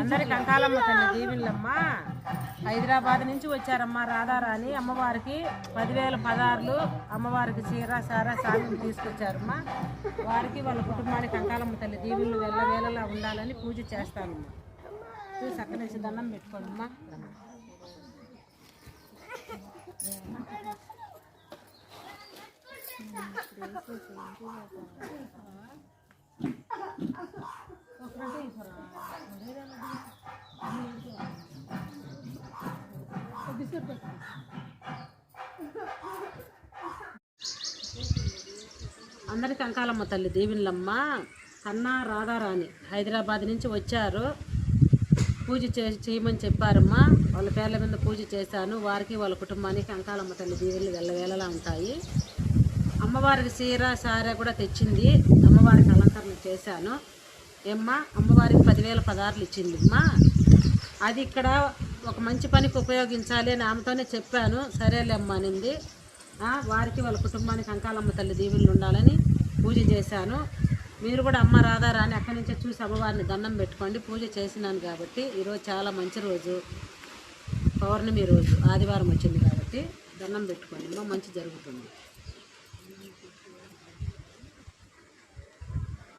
అందరికి అంకాలమ్మ తల్లి దీవెనలమ్మ. హైదరాబాద్ నుంచి వచ్చారమ్మ రాధారాణి. అమ్మవారికి 10,000 పదార్లు, అమ్మవారికి చీర సారా సామి తీసుకొచ్చారమ్మా. వారికి వాళ్ళ కుటుంబానికి అంకాలమ్మ తల్లి దీవెనలు వెళ్ళవేళలా ఉండాలని పూజ చేస్తానమ్మా. చక్కనేసి దండం పెట్టుకోండమ్మా. అందరికి అంకాలమ్మ తల్లి దీవెనలమ్మ. కన్నా రాధారాణి హైదరాబాద్ నుంచి వచ్చారు. పూజ చేయమని చెప్పారమ్మా. వాళ్ళ పేర్ల మీద పూజ చేశాను. వారికి వాళ్ళ కుటుంబానికి అంకాలమ్మ తల్లి దీవెనలు వెళ్ళవేళలా ఉంటాయి. అమ్మవారికి చీర సారా కూడా తెచ్చింది. అమ్మవారికి అలంకరణ చేశాను. ఏమ్మా అమ్మవారికి 10,000 పదార్లు ఇచ్చింది అమ్మా. అది ఇక్కడ ఒక మంచి పనికి ఉపయోగించాలి అని ఆమెతోనే చెప్పాను. సరేలేమ్మా అనింది. వారికి వాళ్ళ కుటుంబానికి అంకాలమ్మ తల్లి దీవెనలు ఉండాలని పూజ చేశాను. మీరు కూడా అమ్మ రాధారాని అక్కడి నుంచే చూసి అమ్మవారిని దండం పెట్టుకోండి. పూజ చేసినాను కాబట్టి ఈరోజు చాలా మంచి రోజు, పౌర్ణమి రోజు, ఆదివారం వచ్చింది కాబట్టి దండం పెట్టుకోండి. మంచి జరుగుతుంది.